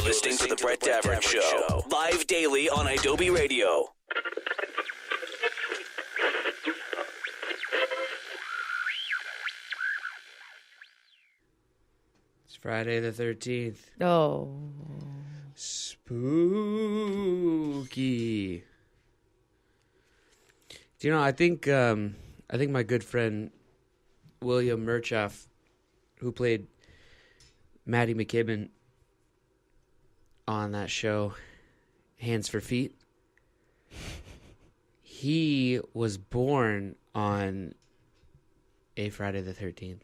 listening to The Brett Davern Show, live daily on Adobe Radio. It's Friday the 13th. Oh. Spooky. Do you know, I think my good friend William Murchoff, who played Maddie McKibben on that show, Hands for Feet, he was born on a Friday the 13th.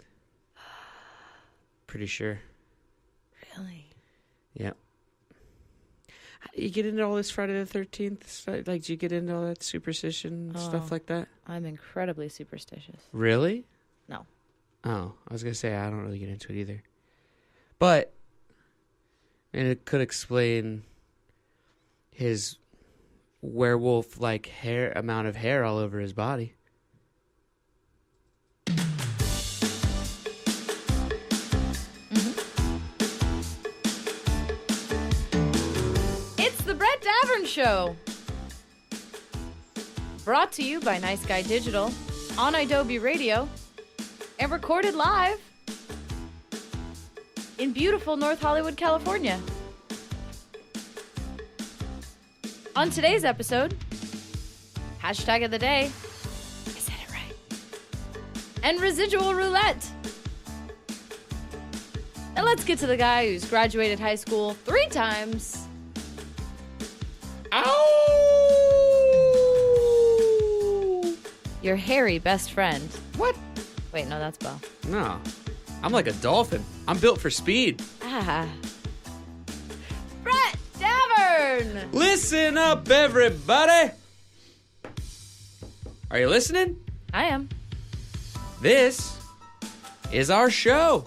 Pretty sure. Really? Yep. How do you get into all this Friday the 13th? Like, do you get into all that superstition stuff like that? I'm incredibly superstitious. Really? No. Oh, I was going to say, I don't really get into it either. But, and it could explain his werewolf-like amount of hair all over his body. It's the Brett Davern Show. Brought to you by Nice Guy Digital on Adobe Radio and recorded live in beautiful North Hollywood, California. On today's episode, hashtag of the day, I said it right, and residual roulette. And let's get to the guy who's graduated high school 3 times. Ow! Your hairy best friend. What? Wait, no, that's Bo. No. I'm like a dolphin. I'm built for speed. Ah. Brett Davern! Listen up, everybody. Are you listening? I am. This is our show.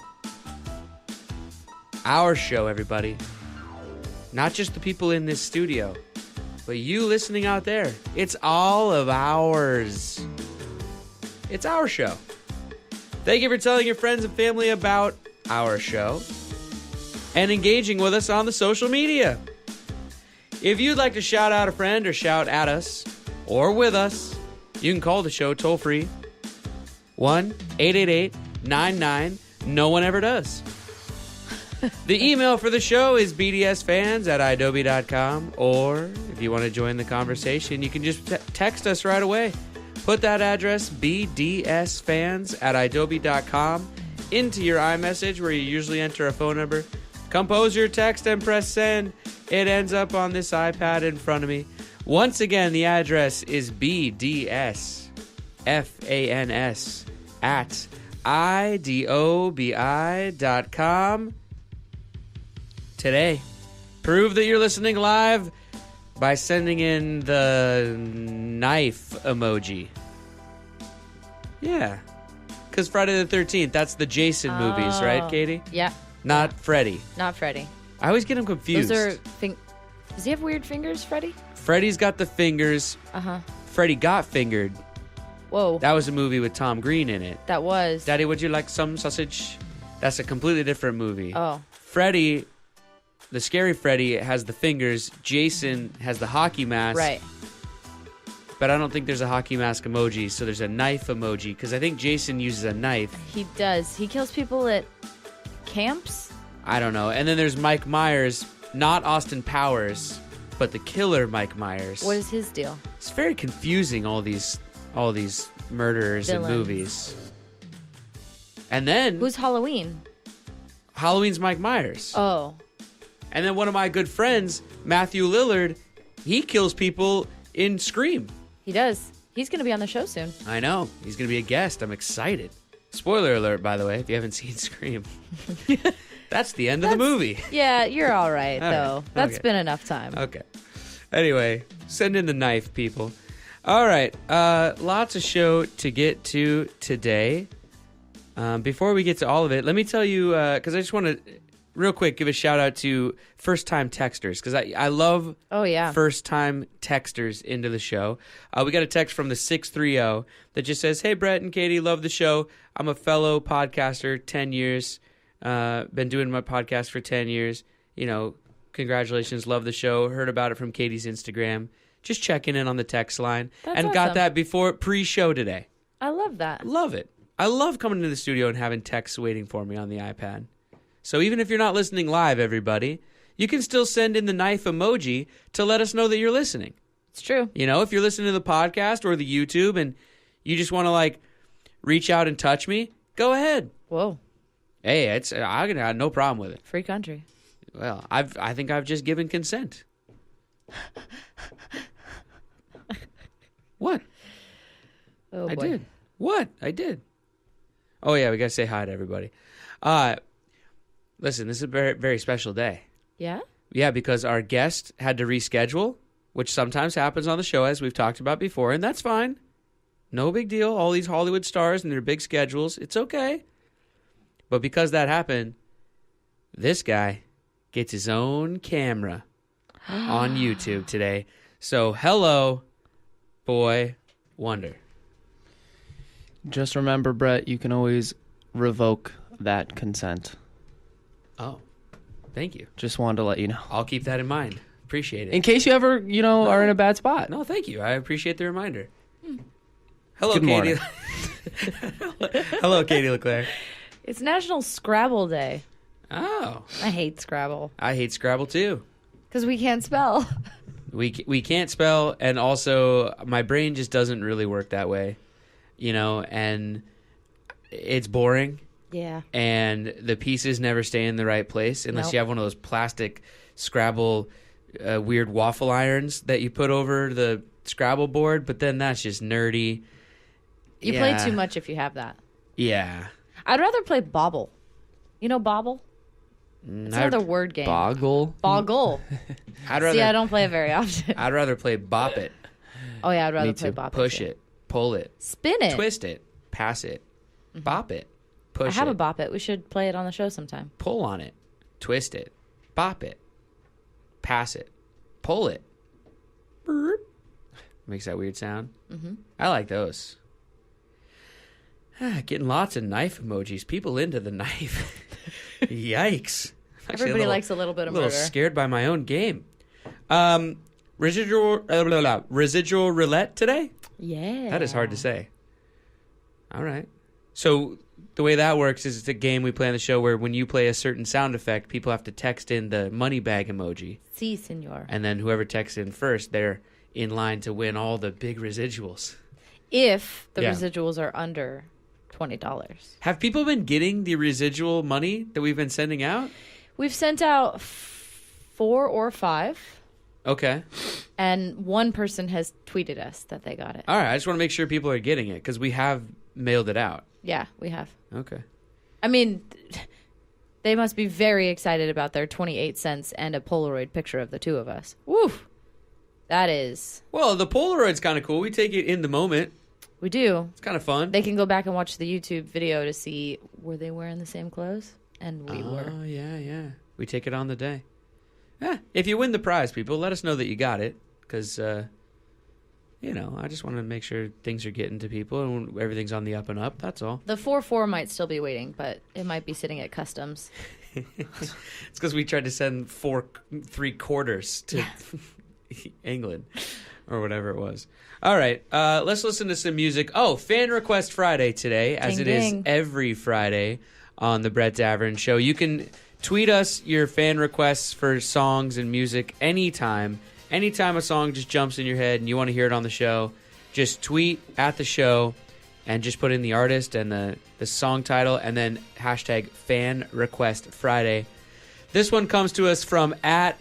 Our show, everybody. Not just the people in this studio, but you listening out there. It's all of ours. It's our show. Thank you for telling your friends and family about our show and engaging with us on the social media. If you'd like to shout out a friend or shout at us or with us, you can call the show toll free 1-888-99. No one ever does. The email for the show is bdsfans@adobe.com, or if you want to join the conversation, you can just text us right away. Put that address, bdsfans@adobe.com, into your iMessage where you usually enter a phone number. Compose your text and press send. It ends up on this iPad in front of me. Once again, the address is bdsfans@idobi.com. Today, prove that you're listening live by sending in the knife emoji. Yeah. Because Friday the 13th, that's the Jason movies, right, Katie? Yeah. Not Freddy. Not Freddy. I always get him confused. Those are Does he have weird fingers, Freddy? Freddy's got the fingers. Uh-huh. Freddy Got Fingered. Whoa. That was a movie with Tom Green in it. That was. Daddy, would you like some sausage? That's a completely different movie. Oh. Freddy, the scary Freddy, has the fingers. Jason has the hockey mask. Right. But I don't think there's a hockey mask emoji, so there's a knife emoji, because I think Jason uses a knife. He does. He kills people at camps? I don't know. And then there's Mike Myers, not Austin Powers, but the killer Mike Myers. What is his deal? It's very confusing, all these murderers Villains. in movies. And then Who's Halloween? Halloween's Mike Myers. Oh. And then one of my good friends, Matthew Lillard, he kills people in Scream. He does. He's going to be on the show soon. I know. He's going to be a guest. I'm excited. Spoiler alert, by the way, if you haven't seen Scream. That's the end of the movie. Yeah, you're all right, All though. right. That's Okay. been enough time. Okay. Anyway, send in the knife, people. All right. Lots of show to get to today. Before we get to all of it, let me tell you, because I just want to, real quick, give a shout out to first-time texters, because I love first-time texters into the show. We got a text from the 630 that just says, "Hey, Brett and Katie, love the show. I'm a fellow podcaster, 10 years. Been doing my podcast for 10 years. You know, Congratulations. Love the show. Heard about it from Katie's Instagram. Just checking in on the text line. That's and awesome. got that before pre-show today. I love that. Love it. I love coming into the studio and having texts waiting for me on the iPad. So even if you're not listening live, everybody, you can still send in the knife emoji to let us know that you're listening. It's true. You know, if you're listening to the podcast or the YouTube and you just want to, like, reach out and touch me, go ahead. Whoa. Hey, I got no problem with it. Free country. Well, I think I've just given consent. What? Oh, boy. I did. What? I did. Oh, yeah, we got to say hi to everybody. Listen, this is a very, very special day. Yeah? Yeah, because our guest had to reschedule, which sometimes happens on the show, as we've talked about before, and that's fine. No big deal. All these Hollywood stars and their big schedules, it's okay. But because that happened, this guy gets his own camera on YouTube today. So, hello, Boy Wonder. Just remember, Brett, you can always revoke that consent. Oh, thank you. Just wanted to let you know. I'll keep that in mind. Appreciate it. In case you ever, are in a bad spot. No, thank you. I appreciate the reminder. Hello, Good Katie. morning. Hello, Katie LeClaire. It's National Scrabble Day. Oh, I hate Scrabble. I hate Scrabble too. Because we can't spell. We can't spell, and also my brain just doesn't really work that way, and it's boring. Yeah. And the pieces never stay in the right place unless you have one of those plastic Scrabble weird waffle irons that you put over the Scrabble board, but then that's just nerdy. You play too much if you have that. Yeah. I'd rather play Bobble. You know Bobble? It's another word game. Boggle? Boggle. See, I don't play it very often. I'd rather play Bop It. Oh, yeah, I'd rather Me play too. Bop It. Push too. it. Pull it. Spin it. Twist it. Pass it. Bop it. Push I have it. a Bop It. We should play it on the show sometime. Pull on it. Twist it. Bop it. Pass it. Pull it. Burp. Makes that weird sound. Mm-hmm. I like those. Getting lots of knife emojis. People into the knife. Yikes. Everybody likes a little bit of murder. A little scared by my own game. Residual roulette today? Yeah. That is hard to say. All right. So the way that works is it's a game we play on the show where when you play a certain sound effect, people have to text in the money bag emoji. Si, senor. And then whoever texts in first, they're in line to win all the big residuals. If the residuals are under $20. Have people been getting the residual money that we've been sending out? We've sent out 4 or 5. Okay. And one person has tweeted us that they got it. All right. I just want to make sure people are getting it because we have mailed it out. Yeah, we have. Okay. I mean, they must be very excited about their 28 cents and a Polaroid picture of the two of us. Woo! That is. Well, the Polaroid's kind of cool. We take it in the moment. We do. It's kind of fun. They can go back and watch the YouTube video to see were they wearing the same clothes? And we were. Oh, yeah. We take it on the day. Yeah. If you win the prize, people, let us know that you got it. Because, I just want to make sure things are getting to people and everything's on the up and up. That's all. The 4-4 might still be waiting, but it might be sitting at customs. It's because we tried to send 3/4 to England or whatever it was. All right, let's listen to some music. Oh, Fan Request Friday today, as it is every Friday on the Brett Davern Show. You can tweet us your fan requests for songs and music anytime. Anytime a song just jumps in your head and you want to hear it on the show, just tweet at the show and just put in the artist and the song title and then hashtag Fan Request Friday. This one comes to us from at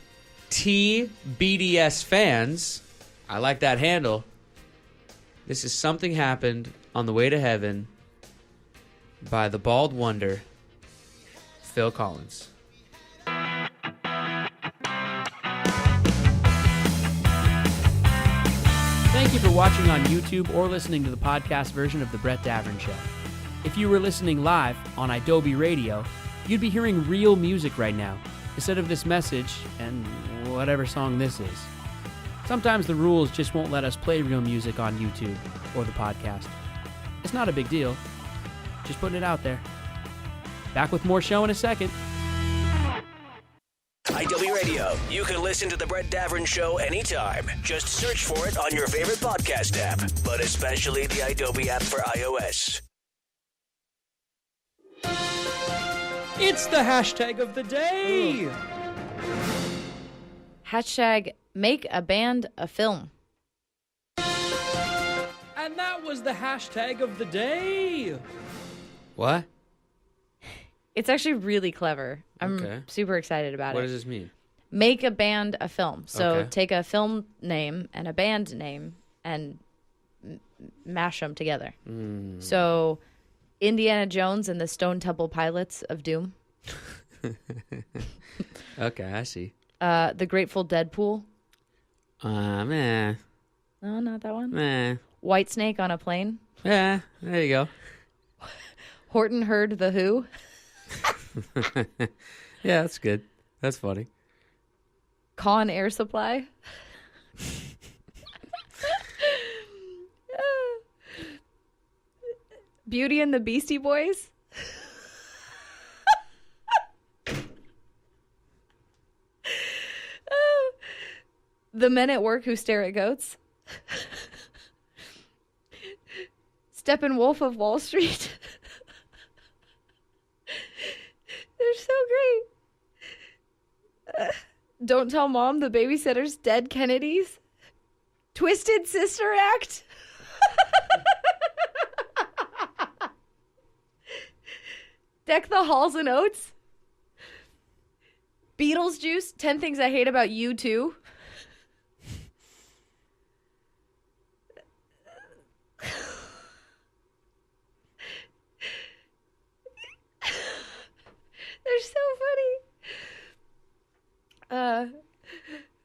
TBDS Fans. I like that handle. This is Something Happened on the Way to Heaven by the Bald Wonder, Phil Collins. Thank you for watching on YouTube or listening to the podcast version of The Brett Davern Show. If you were listening live on Adobe Radio, you'd be hearing real music right now, instead of this message and whatever song this is. Sometimes the rules just won't let us play real music on YouTube or the podcast. It's not a big deal. Just putting it out there. Back with more show in a second. IW Radio. You can listen to The Brett Davern Show anytime. Just search for it on your favorite podcast app, but especially the Adobe app for iOS. It's the hashtag of the day. Hashtag make a band a film. And that was the hashtag of the day. What? It's actually really clever. I'm Okay. super excited about What it. does this mean? Make a band a film. So Okay. take a film name and a band name and mash them together. So Indiana Jones and the Stone Temple Pilots of Doom. Okay, I see. The Grateful Deadpool. Meh. No, not that one. Meh. White Snake on a Plane. Yeah, there you go. Horton Heard the Who. Yeah, that's good. That's funny. Con Air Supply. Beauty and the Beastie Boys. The Men at Work Who Stare at Goats. Steppenwolf of Wall Street. They're so great. Don't Tell Mom the Babysitter's Dead Kennedys. Twisted Sister Act. Deck the Halls and Oats. Beetle's Juice. 10 Things I Hate About You Too. They're so funny.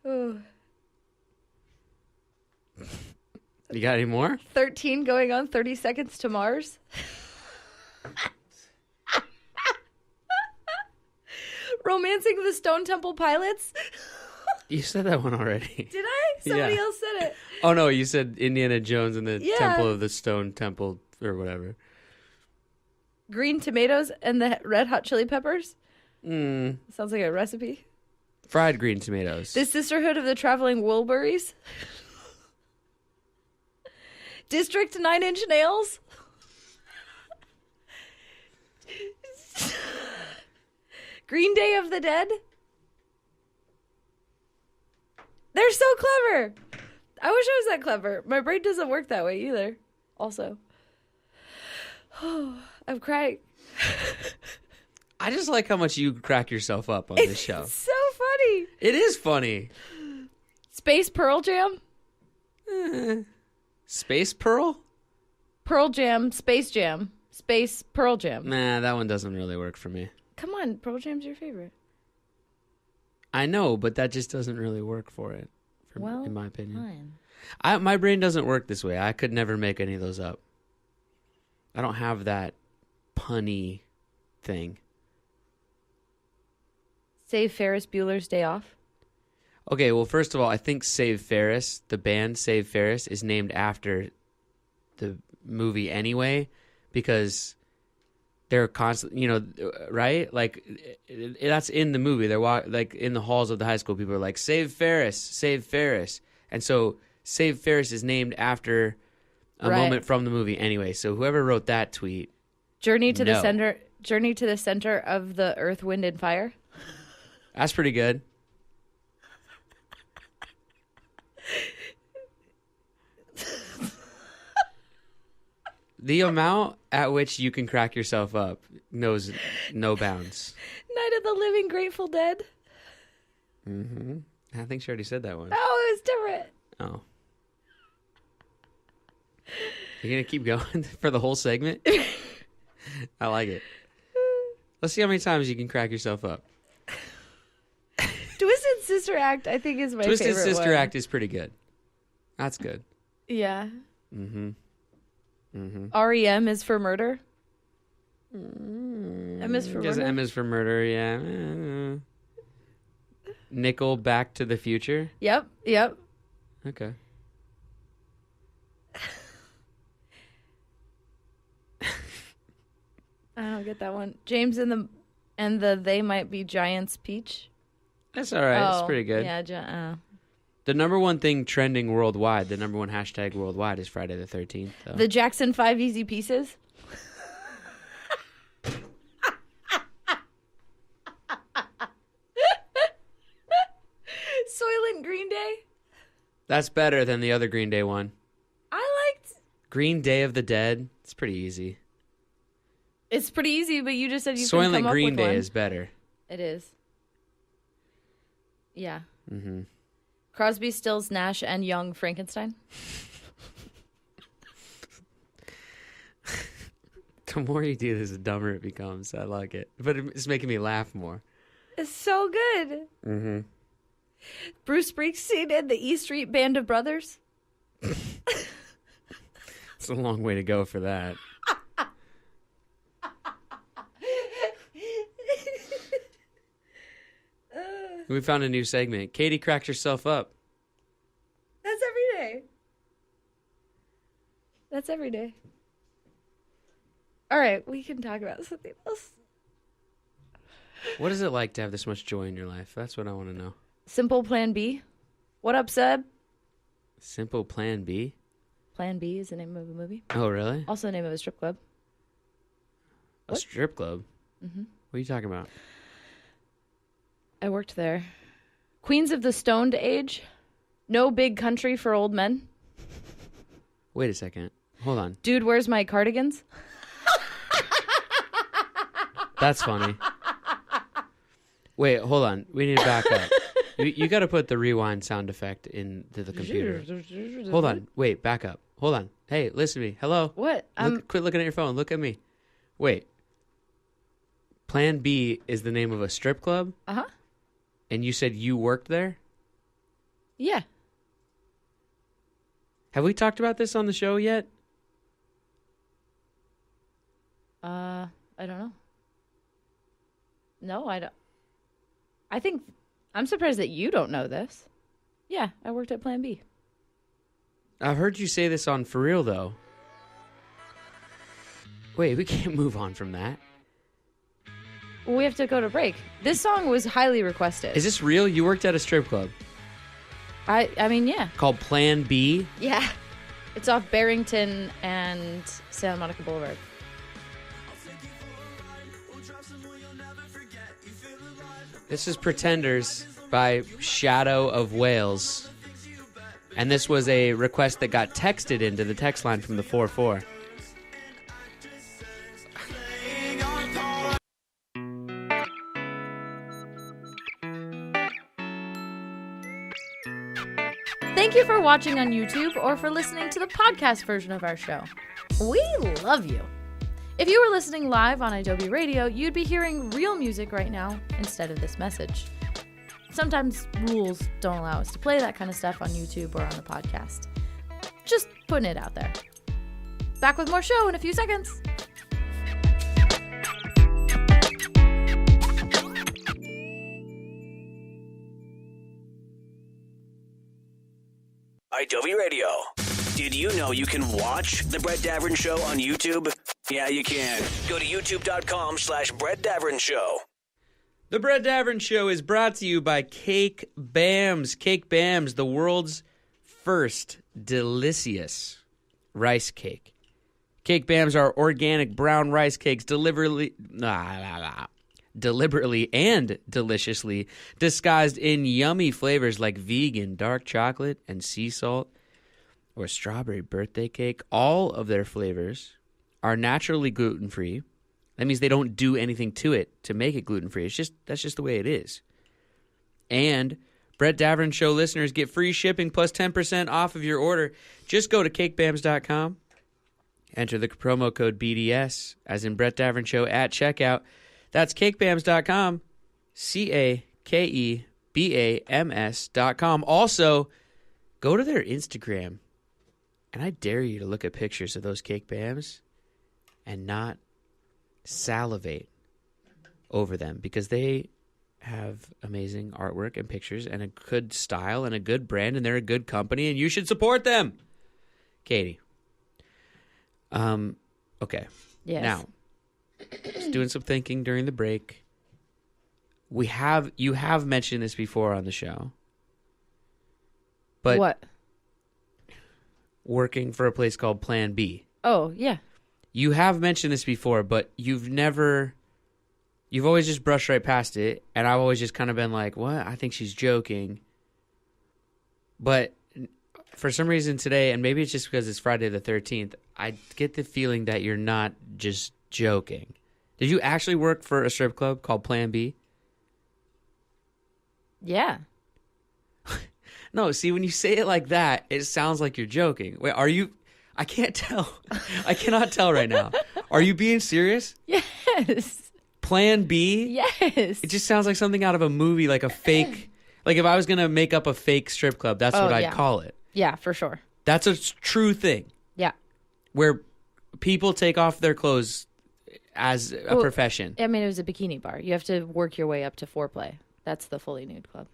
Oh. You got any more? 13 going on 30 seconds to Mars. Romancing the Stone Temple Pilots. You said that one already. Did I? Somebody Yeah. else said it. Oh, no, you said Indiana Jones and the Yeah. Temple of the Stone Temple or whatever. Green tomatoes and the Red Hot Chili Peppers. Mm. Sounds like a recipe. Fried green tomatoes. The Sisterhood of the Traveling Wilburys. District 9 Inch Nails. Green Day of the Dead. They're so clever. I wish I was that clever. My brain doesn't work that way either. Also. I'm crying. I just like how much you crack yourself up on this show. It's so funny. It is funny. Space Pearl Jam. Space Pearl? Pearl Jam. Space Jam. Space Pearl Jam. Nah, that one doesn't really work for me. Come on, Pearl Jam's your favorite. I know, but that just doesn't really work for it, Well, in my opinion. fine. My brain doesn't work this way. I could never make any of those up. I don't have that punny thing. Save Ferris Bueller's Day Off. Okay, well, first of all, I think Save Ferris, the band Save Ferris, is named after the movie anyway, because they're constantly, right? Like, that's in the movie. They're like in the halls of the high school. People are like, "Save Ferris, save Ferris," and so Save Ferris is named after a Right. moment from the movie anyway. So whoever wrote that tweet, Journey to the No. center. Journey to the center of the Earth, Wind, and Fire. that's pretty good. The amount at which you can crack yourself up knows no bounds. Night of the Living Grateful Dead. I think she already said that one. Oh, it was different. Oh. You're going to keep going for the whole segment? I like it. Let's see how many times you can crack yourself up. Twisted Sister Act, I think, is my Twisted favorite Sister one. Act is pretty good. That's good. Yeah. Mm-hmm. REM is for murder. M is for Because murder. M is for murder, yeah. Nickel, Back to the Future. Yep. Okay. I don't get that one. James and the They Might Be Giants Peach. That's all right. It's pretty good. Yeah. The number one thing trending worldwide, the number one hashtag worldwide is Friday the 13th. Though. The Jackson 5 Easy Pieces. Soylent Green Day. That's better than the other Green Day one. I liked... Green Day of the Dead. It's pretty easy. It's pretty easy, but you just said you couldn't come Soylent up Green with Day one. is better. It is. Yeah. Mm-hmm. Crosby, Stills, Nash, and Young Frankenstein. The more you do this, the dumber it becomes. I like it. But it's making me laugh more. It's so good. Mm-hmm. Bruce Springsteen and the E Street Band of Brothers. It's a long way to go for that. We found a new segment. Katie cracked herself up. That's every day. That's every day. All right, we can talk about something else. What is it like to have this much joy in your life? That's what I want to know. Simple Plan B. What up, Seb? Simple Plan B? Plan B is the name of a movie. Oh, really? Also the name of a strip club. A strip club? Mm-hmm. What are you talking about? I worked there. Queens of the Stoned Age. No Big Country for Old Men. Wait a second. Hold on. Dude, Where's My Cardigans? That's funny. Wait, hold on. We need to back up. You got to put the rewind sound effect into the computer. Hold on. Wait, back up. Hold on. Hey, listen to me. Hello. What? Quit looking at your phone. Look at me. Wait. Plan B is the name of a strip club? Uh-huh. And you said you worked there? Yeah. Have we talked about this on the show yet? I don't know. No, I don't. I think I'm surprised that you don't know this. Yeah, I worked at Plan B. I've heard you say this on For Real, though. Wait, we can't move on from that. Well, we have to go to break. This song was highly requested. Is this real? You worked at a strip club I mean, yeah. called Plan B? Yeah. It's off Barrington and Santa Monica Boulevard. This is Pretenders by Shadow of Wales. And this was a request that got texted into the text line from the 4-4. Thank you for watching on YouTube or for listening to the podcast version of our show. We love you. If you were listening live on Adobe Radio, you'd be hearing real music right now instead of this message. Sometimes rules don't allow us to play that kind of stuff on YouTube or on the podcast. Just putting it out there. Back with more show in a few seconds. Adobe Radio. Did you know you can watch The Brett Davern Show on YouTube? Yeah, you can. Go to youtube.com/Brett Davern Show. The Brett Davern Show is brought to you by Cake Bams. Cake Bams, the world's first delicious rice cake. Cake Bams are organic brown rice cakes deliberately and deliciously disguised in yummy flavors like vegan dark chocolate and sea salt or strawberry birthday cake. All of their flavors are naturally gluten-free. That means they don't do anything to it to make it gluten-free. That's just the way it is. And Brett Davern Show listeners get free shipping plus 10% off of your order. Just go to cakebams.com. Enter the promo code BDS, as in Brett Davern Show, at checkout. That's cakebams.com, CAKEBAMS.com. Also, go to their Instagram, and I dare you to look at pictures of those Cake Bams and not salivate over them, because they have amazing artwork and pictures and a good style and a good brand, and they're a good company, and you should support them. Katie. Okay. Yes. Now, just doing some thinking during the break. you have mentioned this before on the show. But What? working for a place called Plan B. Oh, yeah. You have mentioned this before, but you've always just brushed right past it, and I've always just kind of been like, what? I think she's joking. But for some reason today, and maybe it's just because it's Friday the 13th, I get the feeling that you're not just joking. Did you actually work for a strip club called Plan B? Yeah. No, see, when you say it like that, it sounds like you're joking. Wait, are you? I can't tell. I cannot tell right now. Are you being serious? Yes. Plan B? Yes. It just sounds like something out of a movie, like a fake. Like if I was going to make up a fake strip club, that's what I'd call it. Yeah, for sure. That's a true thing. Yeah. Where people take off their clothes as a profession. I mean, it was a bikini bar. You have to work your way up to foreplay. That's the fully nude club.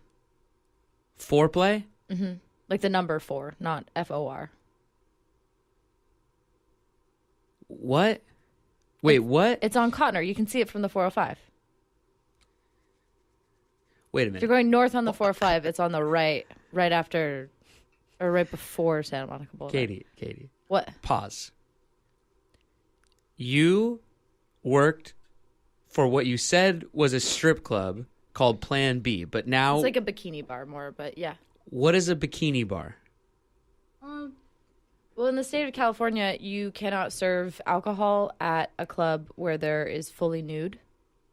Foreplay? Mm-hmm. Like the number 4, not FOR. What? Wait, what? It's on Cotner. You can see it from the 405. Wait a If minute. you're going north on the 405, it's on the right after, or right before Santa Monica Boulevard. Katie. What? Pause. You worked for what you said was a strip club called Plan B, but now It's like a bikini bar more, but yeah. what is a bikini bar? Well, in the state of California, you cannot serve alcohol at a club where there is fully nude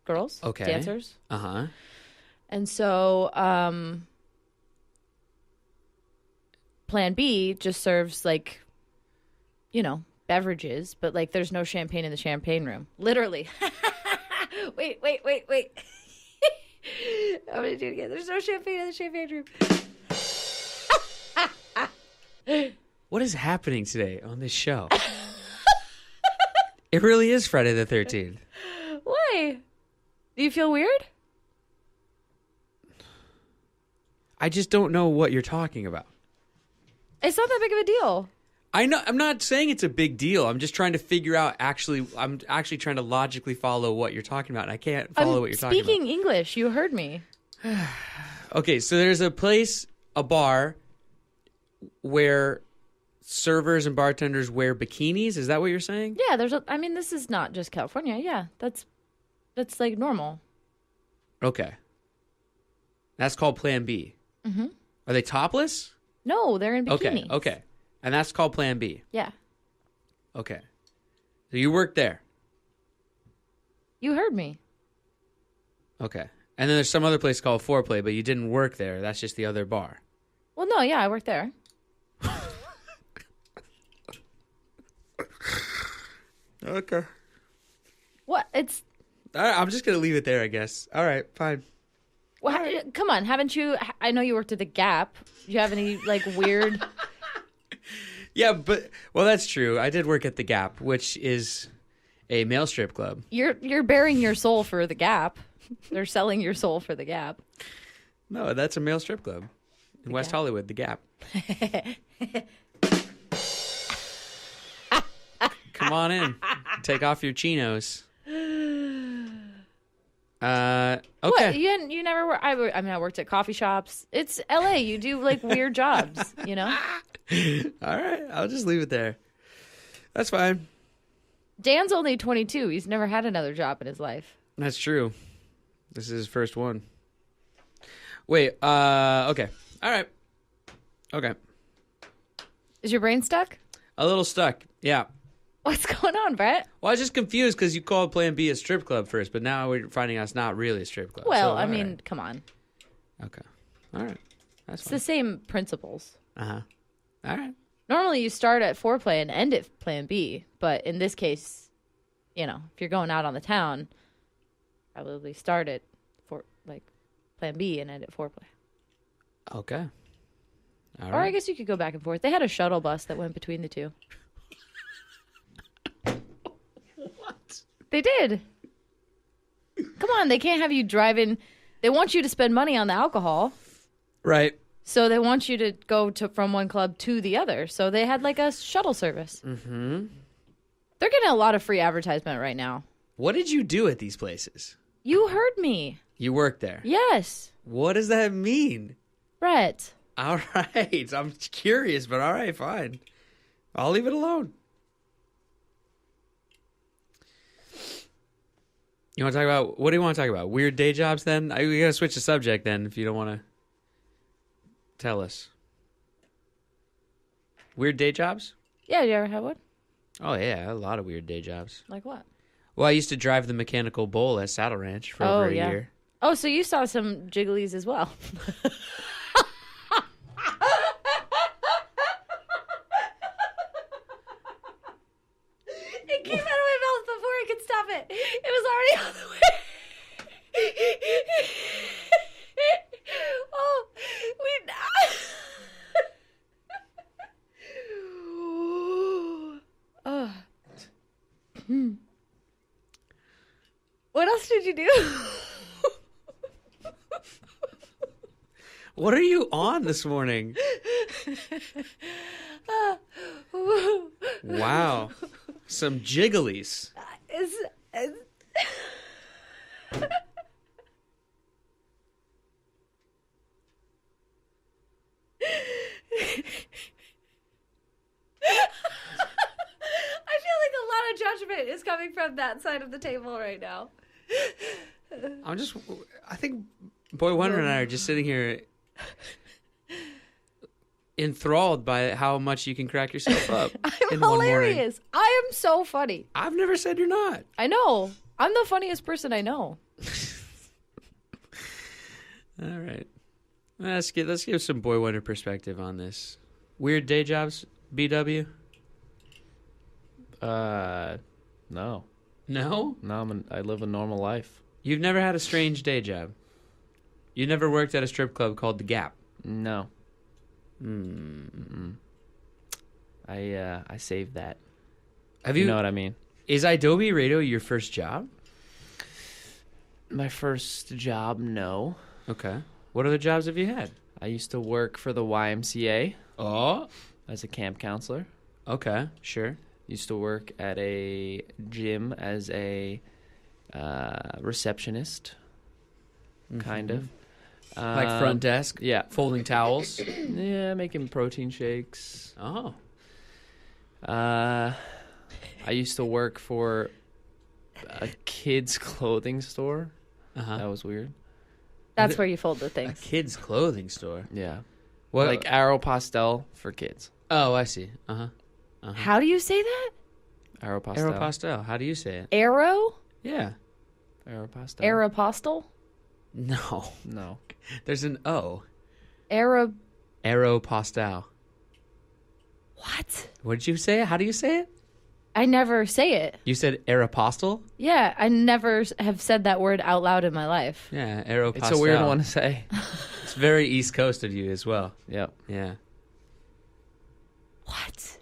girls, Okay. dancers. Uh-huh. And so Plan B just serves like, beverages, but like there's no champagne in the champagne room. Literally. Wait. I'm going to do it again. There's no champagne in the champagne room. What is happening today on this show? It really is Friday the 13th. Why? Do you feel weird? I just don't know what you're talking about. It's not that big of a deal. I know. I'm not saying it's a big deal. I'm just trying to figure out. I'm actually trying to logically follow what you're talking about, and I can't follow what you're talking Speaking English, you heard me. about. Okay, so there's a bar, where servers and bartenders wear bikinis. Is that what you're saying? Yeah, this is not just California. Yeah, that's like normal. Okay. That's called Plan B. Mm-hmm. Are they topless? No, they're in bikinis. Okay. And that's called Plan B. Yeah. Okay. So you worked there. You heard me. Okay. And then there's some other place called Foreplay, but you didn't work there. That's just the other bar. Well, no, yeah, I worked there. Okay. What? It's... All right, I'm just going to leave it there, I guess. All right, fine. Well, come on, haven't you... I know you worked at the Gap. Do you have any, like, weird... Yeah, well, that's true. I did work at the Gap, which is a male strip club. You're bearing your soul for the Gap. They're selling your soul for the Gap. No, that's a male strip club in West Hollywood, the Gap. Come on in. Take off your chinos. Okay. What? You never worked... I worked at coffee shops. It's LA. You do, like, weird jobs, you know? All right. I'll just leave it there. That's fine. Dan's only 22. He's never had another job in his life. That's true. This is his first one. Wait. Okay. All right. Okay. Is your brain stuck? A little stuck. Yeah. What's going on, Brett? Well, I was just confused because you called Plan B a strip club first, but now we're finding out it's not really a strip club. Well, So, I all mean, right. come on. Okay. All right. That's It's fine. the same principles. Uh-huh. All right. Normally, you start at Foreplay and end at Plan B, but in this case, if you're going out on the town, probably start at Plan B and end at Foreplay. Okay. All Or right. I guess you could go back and forth. They had a shuttle bus that went between the two. What? They did. Come on, they can't have you driving. They want you to spend money on the alcohol. Right. So they want you to go from one club to the other. So they had like a shuttle service. Mm-hmm. They're getting a lot of free advertisement right now. What did you do at these places? You heard me. You work there. Yes. What does that mean? Brett. All right. I'm curious, but all right, fine. I'll leave it alone. You want to talk about, what do you want to talk about? Weird day jobs then? We got to switch the subject then if you don't want to tell us. Weird day jobs? Yeah, you ever have one? Oh, yeah, a lot of weird day jobs. Like what? Well, I used to drive the mechanical bull at Saddle Ranch for over a year. Oh, so you saw some jigglies as well. It came out of my mouth before I could stop it. It was already on the way. Oh, oh. What else did you do? What are you on this morning? Wow. Some jigglies. Judgment is coming from that side of the table right now. I think Boy Wonder and I are just sitting here enthralled by how much you can crack yourself up. I'm hilarious. I am so funny. I've never said you're not. I know. I'm the funniest person I know. All right. Let's give some Boy Wonder perspective on this. Weird day jobs, BW? No. No? No, I live a normal life. You've never had a strange day job? You never worked at a strip club called The Gap? No. I saved that. You know what I mean? Is Adobe Radio your first job? My first job, no. Okay. What other jobs have you had? I used to work for the YMCA. Oh. As a camp counselor. Okay, sure. Used to work at a gym as a receptionist, kind of. Like front desk? Yeah. Folding towels? Yeah, making protein shakes. Oh. I used to work for a kid's clothing store. Uh-huh. That was weird. That's where you fold the A things. kid's clothing store? Yeah. What? Like Aeropostale for kids. Oh, I see. Uh-huh. How do you say that? Aeropostale. Aeropostale. How do you say it? Arrow? Yeah. Aeropostale. Aeropostale? No. No. There's an O. Arrow. Aeropostale. What? What did you say? How do you say it? I never say it. You said Aeropostale? Yeah, I never have said that word out loud in my life. Yeah, Aeropostale. It's a weird one to say. It's very East Coast of you as well. Yep. Yeah. What?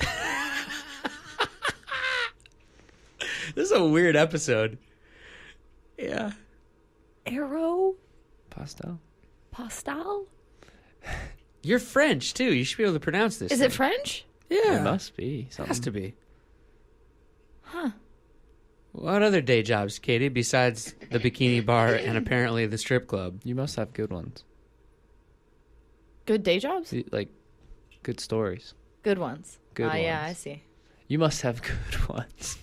This is a weird episode. Yeah. Arrow? Postal. Postal? You're French, too. You should be able to pronounce this. Is it French? Yeah. It must be It something. has to be. Huh. What other day jobs, Katie, besides the bikini bar and apparently the strip club? You must have good ones. Good day jobs? Like, good stories. Good ones. Good Yeah, ones. I see. You must have good ones.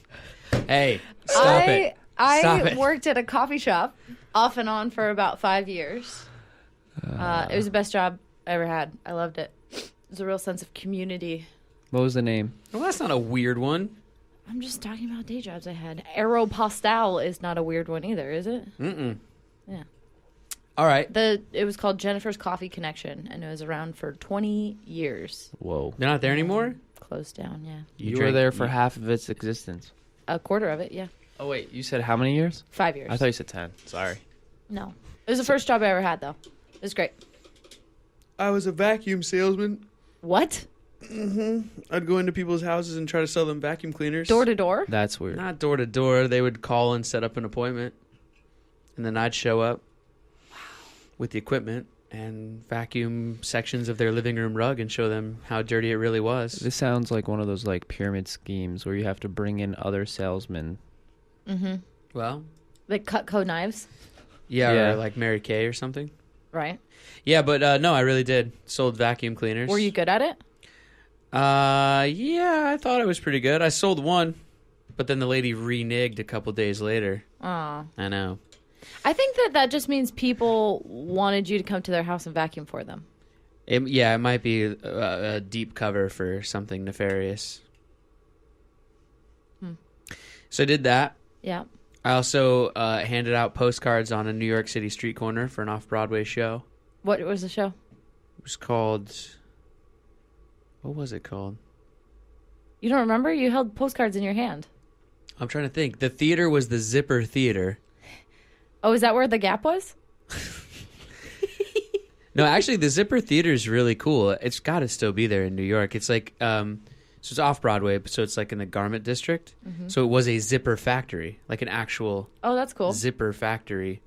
Hey, stop it. Stop I it. worked at a coffee shop off and on for about 5 years. It was the best job I ever had. I loved it. It was a real sense of community. What was the name? Well, that's not a weird one. I'm just talking about day jobs I had. Aeropostale is not a weird one either, is it? Mm-mm. Yeah. All right. It was called Jennifer's Coffee Connection, and it was around for 20 years. Whoa. They're not there anymore? Closed down, yeah. You were there for half of its existence. A quarter of it, yeah. Oh, wait. You said how many years? 5 years. I thought you said 10. Sorry. No. It was the first job I ever had, though. It was great. I was a vacuum salesman. What? I'd go into people's houses and try to sell them vacuum cleaners. Door to door? That's weird. Not door to door. They would call and set up an appointment. And then I'd show up with the equipment and vacuum sections of their living room rug and show them how dirty it really was. This sounds like one of those like pyramid schemes where you have to bring in other salesmen. Mm-hmm. Well, Like Cutco knives? Yeah, or like Mary Kay or something. Right? Yeah, but no, I really did. Sold vacuum cleaners. Were you good at it? Yeah, I thought it was pretty good. I sold one, but then the lady reneged a couple days later. Oh. I know. I think that just means people wanted you to come to their house and vacuum for them. It might be a deep cover for something nefarious. So I did that. Yeah. I also handed out postcards on a New York City street corner for an off-Broadway show. What was the show? It was called... What was it called? You don't remember? You held postcards in your hand. I'm trying to think. The theater was the Zipper Theater. Oh, is that where the Gap was? No, actually, the Zipper Theater is really cool. It's got to still be there in New York. It's like... So it's off-Broadway, so it's like in the garment district. Mm-hmm. So it was a zipper factory, like an actual that's cool. zipper factory.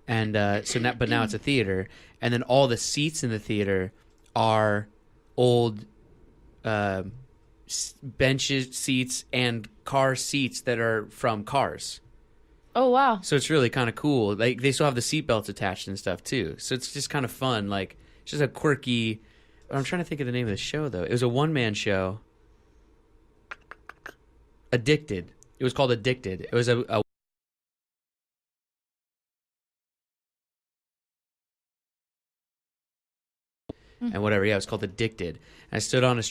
And but now it's a theater. And then all the seats in the theater are old benches, seats, and car seats that are from cars. Oh, wow. So it's really kind of cool. Like they still have the seat belts attached and stuff, too. So it's just kind of fun. Like, it's just a quirky... I'm trying to think of the name of the show, though. It was a one-man show. Addicted. It was called Addicted. It was a and whatever. Yeah, it was called Addicted. And I stood on a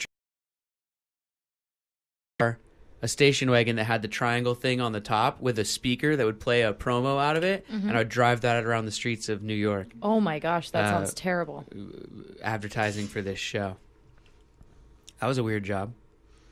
station wagon that had the triangle thing on the top with a speaker that would play a promo out of it, and I would drive that around the streets of New York. Oh my gosh, that sounds terrible. Advertising for this show. That was a weird job.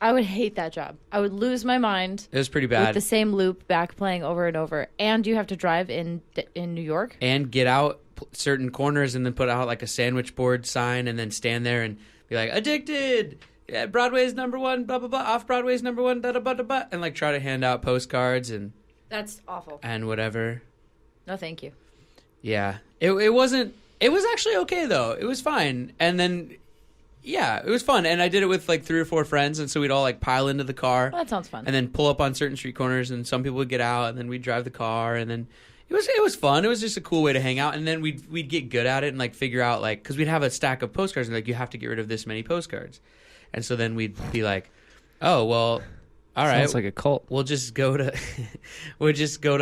I would hate that job. I would lose my mind. It was pretty bad. With the same loop back playing over and over. And you have to drive in New York? And get out certain corners and then put out like a sandwich board sign and then stand there and be like, Addicted! Yeah, Broadway's #1, blah, blah, blah. Off-Broadway's #1, da, da, da, da, da. And like try to hand out postcards and... That's awful. And whatever. No, thank you. Yeah. It wasn't... It was actually okay, though. It was fine. And then... Yeah, it was fun, and I did it with like 3 or 4 friends, and so we'd all like pile into the car. Well, that sounds fun. And then pull up on certain street corners, and some people would get out, and then we'd drive the car, and then it was fun. It was just a cool way to hang out, and then we'd get good at it and like figure out like because we'd have a stack of postcards, and like you have to get rid of this many postcards, and so then we'd be like, oh well, all right, sounds like a cult. We'll just go to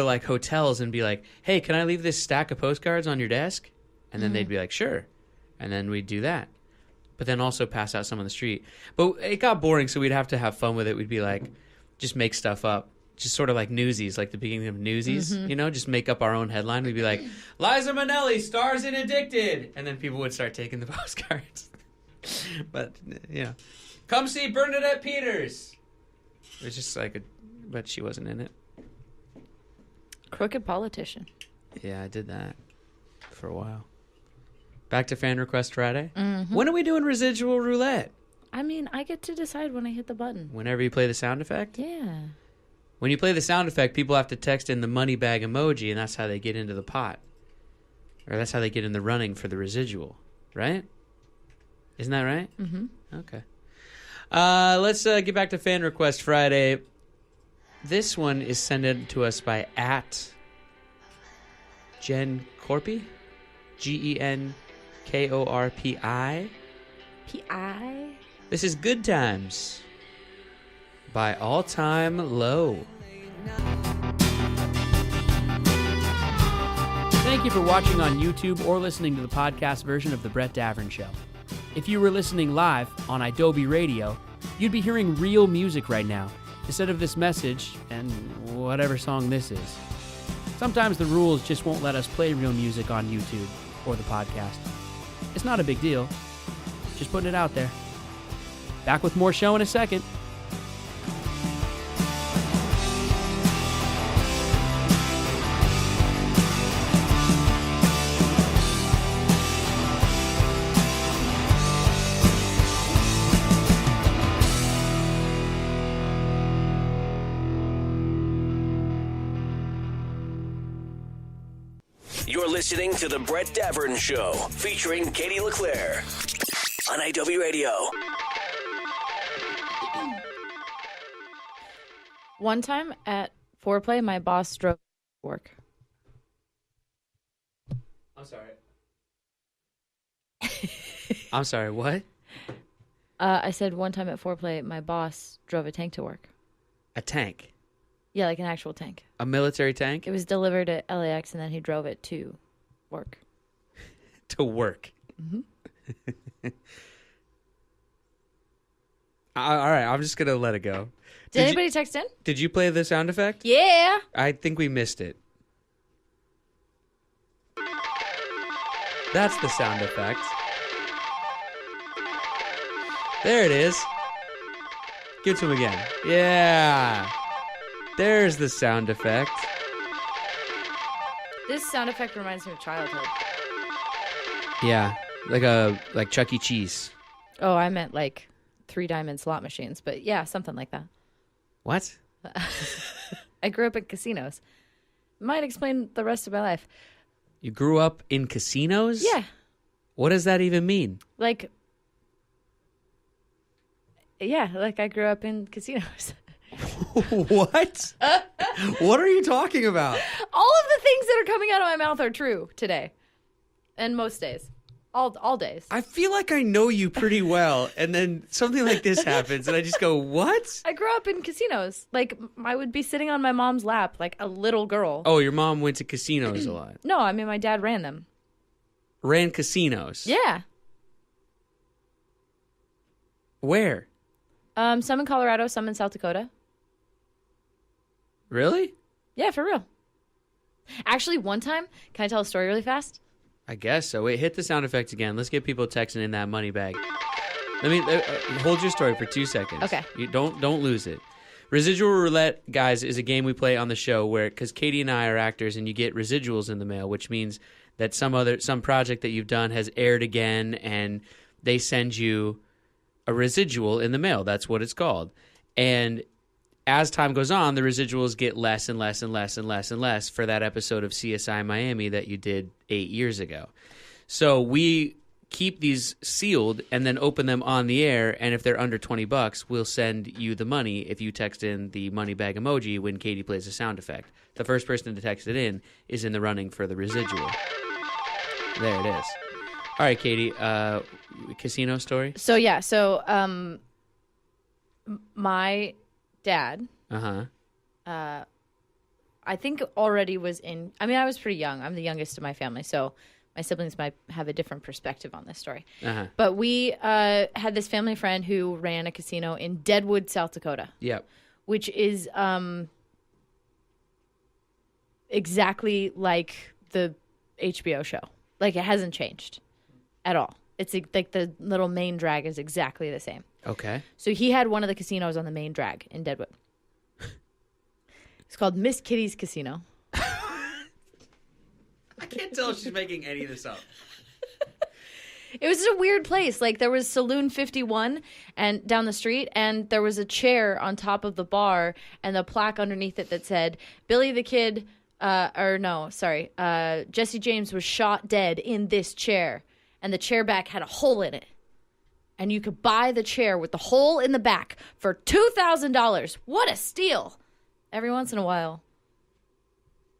like hotels and be like, hey, can I leave this stack of postcards on your desk? And then they'd be like, sure, and then we'd do that. But then also pass out some on the street. But it got boring, so we'd have to have fun with it. We'd be like, just make stuff up. Just sort of like Newsies, like the beginning of Newsies, you know? Just make up our own headline. We'd be like, Liza Minnelli stars in Addicted! And then people would start taking the postcards. But, you know. Come see Bernadette Peters! It was just like but she wasn't in it. Crooked politician. Yeah, I did that for a while. Back to Fan Request Friday. Mm-hmm. When are we doing Residual Roulette? I mean, I get to decide when I hit the button. Whenever you play the sound effect? Yeah. When you play the sound effect, people have to text in the money bag emoji, and that's how they get into the pot. Or that's how they get in the running for the residual. Right? Isn't that right? Mm-hmm. Okay. Let's get back to Fan Request Friday. This one is sent in to us by @Jen Corpy. GenKorpi. P.I. This is Good Times by All Time Low. Thank you for watching on YouTube or listening to the podcast version of The Brett Davern Show. If you were listening live on Adobe Radio, you'd be hearing real music right now, instead of this message and whatever song this is. Sometimes the rules just won't let us play real music on YouTube or the podcast. It's not a big deal. Just putting it out there. Back with more show in a second. You're listening to The Brett Davern Show, featuring Katie LeClaire on IW Radio. One time at Foreplay, my boss drove to work. I'm sorry. I'm sorry, what? I said one time at Foreplay, my boss drove a tank to work. A tank? Yeah, like an actual tank. A military tank? It was delivered at LAX, and then he drove it to work. To work. Mm-hmm. All right, I'm just going to let it go. Did anybody text in? Did you play the sound effect? Yeah. I think we missed it. That's the sound effect. There it is. Give it to him again. Yeah. There's the sound effect. This sound effect reminds me of childhood. Yeah, like Chuck E. Cheese. Oh, I meant like 3-diamond slot machines, but yeah, something like that. What? I grew up in casinos. Might explain the rest of my life. You grew up in casinos? Yeah. What does that even mean? Like I grew up in casinos. What? What are you talking about? All of the things that are coming out of my mouth are true today. And most days. All days. I feel like I know you pretty well, and then something like this happens, and I just go, what? I grew up in casinos. Like, I would be sitting on my mom's lap like a little girl. Oh, your mom went to casinos a lot. No, I mean, my dad ran them. Ran casinos? Yeah. Where? Some in Colorado, some in South Dakota. Really? Yeah, for real. Actually, one time, can I tell a story really fast? I guess so. Wait, hit the sound effects again. Let's get people texting in that money bag. Let me hold your story for 2 seconds. Okay. You don't lose it. Residual roulette, guys, is a game we play on the show where, because Katie and I are actors, and you get residuals in the mail, which means that some project that you've done has aired again, and they send you a residual in the mail. That's what it's called. And as time goes on, the residuals get less and less and less and less and less for that episode of CSI Miami that you did 8 years ago. So we keep these sealed and then open them on the air, and if they're under $20, we'll send you the money if you text in the money bag emoji when Katie plays a sound effect. The first person to text it in is in the running for the residual. There it is. All right, Katie, casino story? So my dad, I think already was in, I mean, I was pretty young. I'm the youngest of my family, so my siblings might have a different perspective on this story. But we had this family friend who ran a casino in Deadwood, South Dakota. Yep. Which is exactly like the HBO show. Like, it hasn't changed at all. It's like the little main drag is exactly the same. Okay. So he had one of the casinos on the main drag in Deadwood. It's called Miss Kitty's Casino. I can't tell if she's making any of this up. It was a weird place. Like, there was Saloon 51 and down the street, and there was a chair on top of the bar and the plaque underneath it that said, Billy the Kid, Jesse James was shot dead in this chair. And the chair back had a hole in it. And you could buy the chair with the hole in the back for $2,000. What a steal. Every once in a while,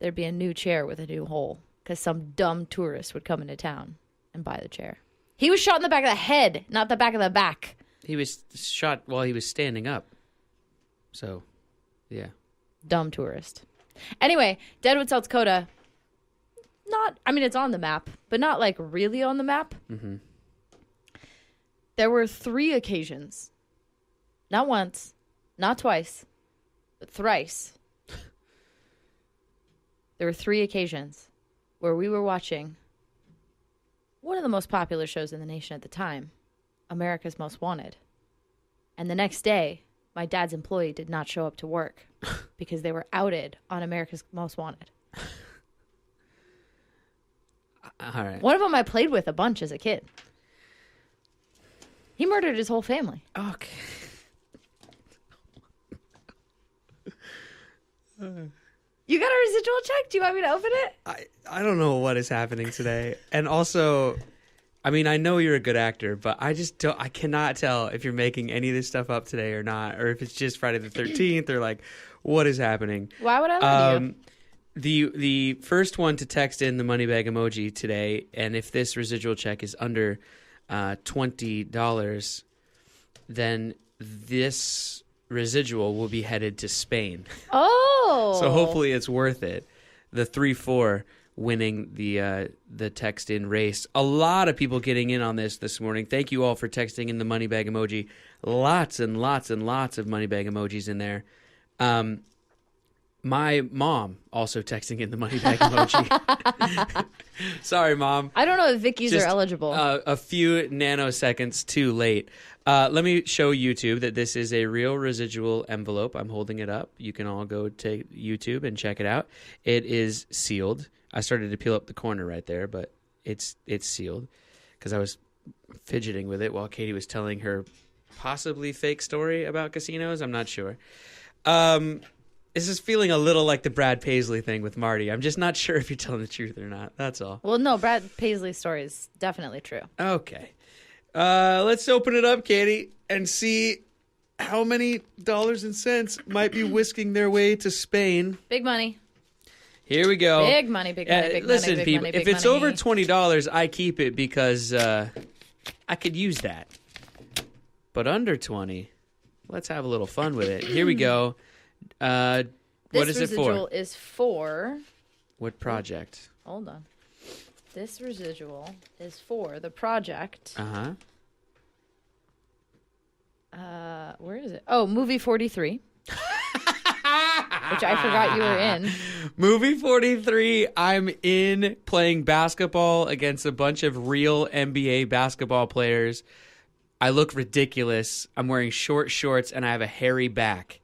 there'd be a new chair with a new hole because some dumb tourist would come into town and buy the chair. He was shot in the back of the head, not the back of the back. He was shot while he was standing up. So, yeah. Dumb tourist. Anyway, Deadwood, South Dakota, it's on the map, but not like really on the map. Mm-hmm. There were 3 occasions, not once, not twice, but thrice. There were 3 occasions where we were watching one of the most popular shows in the nation at the time, America's Most Wanted. And the next day, my dad's employee did not show up to work because they were outed on America's Most Wanted. All right. One of them I played with a bunch as a kid. He murdered his whole family. Okay. You got a residual check? Do you want me to open it? I don't know what is happening today. And also, I mean, I know you're a good actor, but I cannot tell if you're making any of this stuff up today or not, or if it's just Friday the 13th or like, what is happening? Why would I lie to you? The first one to text in the money bag emoji today, and if this residual check is under $20, then this residual will be headed to Spain. Oh. So hopefully it's worth it. The 3-4 winning the text in race. A lot of people getting in on this morning. Thank you all for texting in the money bag emoji. Lots and lots and lots of money bag emojis in there. My mom also texting in the money bag emoji. Sorry, Mom. I don't know if Vickies Just, are eligible. A few nanoseconds too late. Let me show YouTube that this is a real residual envelope. I'm holding it up. You can all go to YouTube and check it out. It is sealed. I started to peel up the corner right there, but it's sealed because I was fidgeting with it while Katie was telling her possibly fake story about casinos. I'm not sure. This is feeling a little like the Brad Paisley thing with Marty. I'm just not sure if you're telling the truth or not. That's all. Well, no, Brad Paisley's story is definitely true. Okay. Let's open it up, Katie, and see how many dollars and cents might be whisking their way to Spain. Big money. Here we go. Big money, big money, big listen, money, big people, money, big if it's money. over $20, I keep it because I could use that. But under 20, let's have a little fun with it. Here we go. What is it for? This residual is for... What project? Hold on. This residual is for the project. Uh-huh. Where is it? Oh, Movie 43. Which I forgot you were in. Movie 43, I'm in playing basketball against a bunch of real NBA basketball players. I look ridiculous. I'm wearing short shorts and I have a hairy back.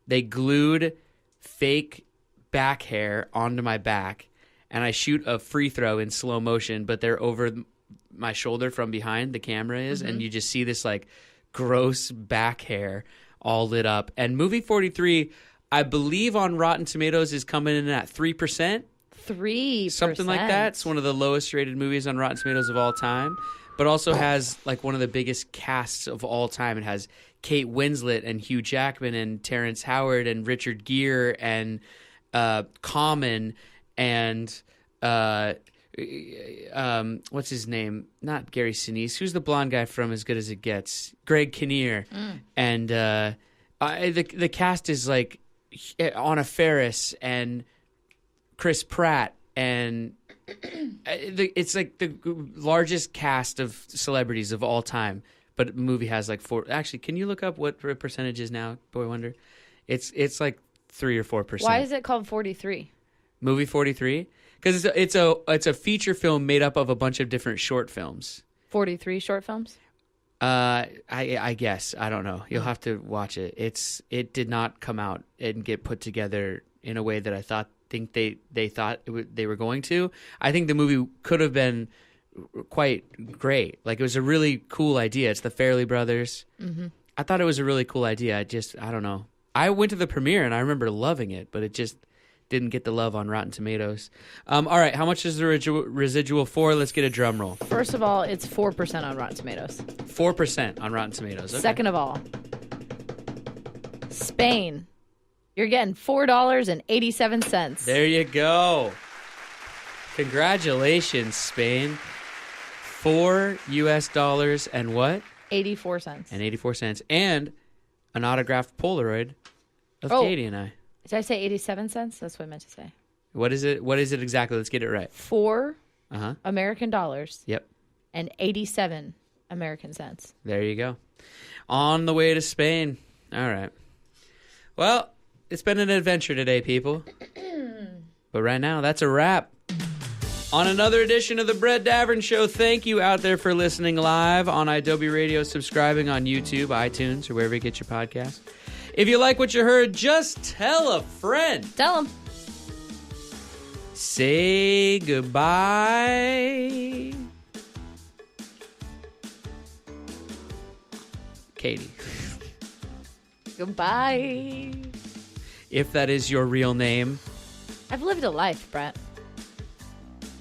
They glued fake back hair onto my back, and I shoot a free throw in slow motion, but they're over my shoulder from behind, the camera is, and you just see this like gross back hair all lit up. And Movie 43, I believe on Rotten Tomatoes is coming in at 3%. 3%. Something like that. It's one of the lowest rated movies on Rotten Tomatoes of all time, but also has like one of the biggest casts of all time. It has Kate Winslet and Hugh Jackman and Terrence Howard and Richard Gere and Common and what's his name? Not Gary Sinise. Who's the blonde guy from As Good as It Gets? Greg Kinnear. And the cast is like Anna Faris and Chris Pratt, and it's like the largest cast of celebrities of all time. But the movie has like 4. Actually, can you look up what the percentage is now, Boy Wonder? It's like 3 or 4%. Why is it called 43? Movie 43? Because it's a feature film made up of a bunch of different short films. 43 short films? I guess. I don't know. You'll have to watch it. It did not come out and get put together in a way that I think they thought they were going to. I think the movie could have been quite great. Like, it was a really cool idea. It's the Farrelly brothers. Mm-hmm. I thought it was a really cool idea. I don't know. I went to the premiere and I remember loving it, but it just didn't get the love on Rotten Tomatoes. All right, how much is the residual for? Let's get a drum roll. First of all, it's 4% on Rotten Tomatoes. 4% on Rotten Tomatoes. Okay. Second of all, Spain. You're getting $4.87. There you go. Congratulations, Spain. $4 and what? 84 cents. And 84 cents. And an autographed Polaroid of Katie and I. Did I say 87 cents? That's what I meant to say. What is it? What is it exactly? Let's get it right. 4 American dollars. Yep. And 87 American cents. There you go. On the way to Spain. All right. Well, it's been an adventure today, people. But right now, that's a wrap. On another edition of the Brett Davern Show, thank you out there for listening live on iDoby Radio, subscribing on YouTube, iTunes, or wherever you get your podcasts. If you like what you heard, just tell a friend. Tell them. Say goodbye. Katie. Goodbye. If that is your real name. I've lived a life, Brett.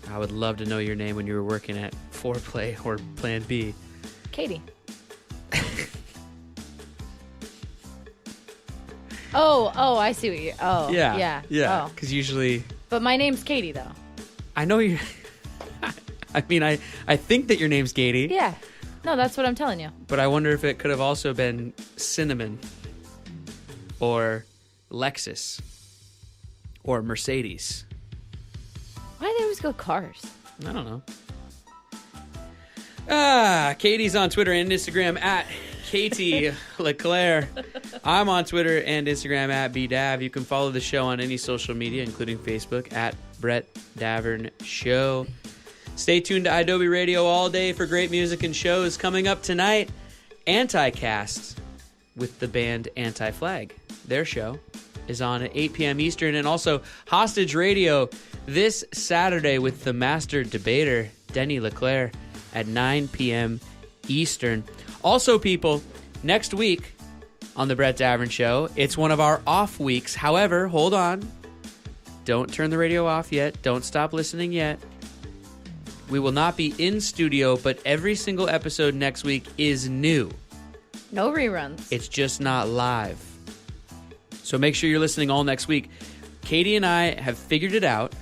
I would love to know your name when you were working at Foreplay or Plan B. Katie. Oh, I see what you... Oh, yeah. Yeah, because usually But my name's Katie, though. I know you. I mean, I think that your name's Katie. Yeah. No, that's what I'm telling you. But I wonder if it could have also been Cinnamon or Lexus or Mercedes. Why do they always go cars? I don't know. Katie's on Twitter and Instagram at Katie LeClaire. I'm on Twitter and Instagram at BDav. You can follow the show on any social media, including Facebook, at Brett Davern Show. Stay tuned to Adobe Radio all day for great music and shows. Coming up tonight, Anti-Cast with the band Anti-Flag. Their show is on at 8 p.m. Eastern. And also Hostage Radio this Saturday with the master debater, Denny LeClaire, at 9 p.m. Eastern. Also, people, next week on the Brett Davern Show, it's one of our off weeks. However, hold on. Don't turn the radio off yet. Don't stop listening yet. We will not be in studio, but every single episode next week is new. No reruns. It's just not live. So make sure you're listening all next week. Katie and I have figured it out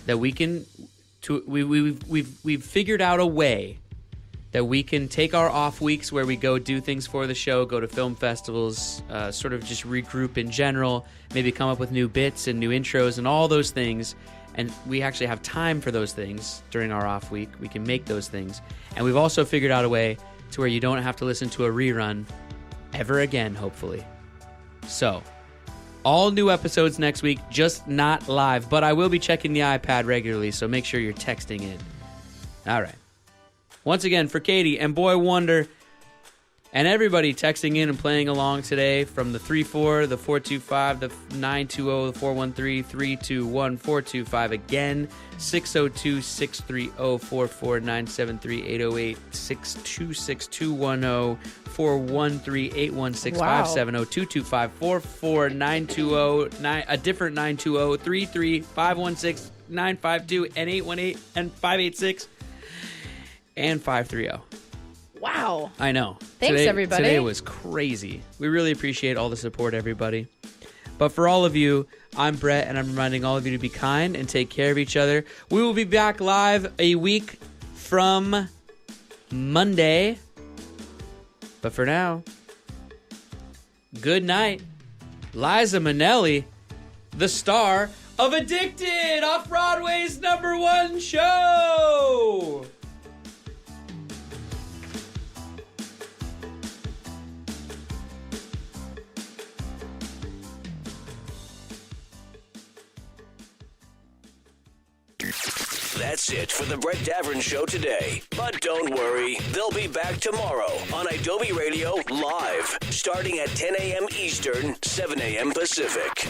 that we can. We've figured out a way that we can take our off weeks where we go do things for the show, go to film festivals, sort of just regroup in general, maybe come up with new bits and new intros and all those things. And we actually have time for those things during our off week. We can make those things. And we've also figured out a way to where you don't have to listen to a rerun ever again, hopefully. So, all new episodes next week, just not live. But I will be checking the iPad regularly, so make sure you're texting in. All right. Once again, for Katie and Boy Wonder, and everybody texting in and playing along today from the 34, the 425, the 920, the 413, 321, 425. Again, 602-630-44973, 808-626-210, 413-816-570-225-44920, a different 920, 33-516-952, and 818, and 586, and 530. Wow. I know. Thanks, everybody. Today was crazy. We really appreciate all the support, everybody. But for all of you, I'm Brett, and I'm reminding all of you to be kind and take care of each other. We will be back live a week from Monday. But for now, good night. Liza Minnelli, the star of Addicted, Off-Broadway's #1 show. That's it for the Brett Davern Show today. But don't worry, they'll be back tomorrow on Adobe Radio Live, starting at 10 a.m. Eastern, 7 a.m. Pacific.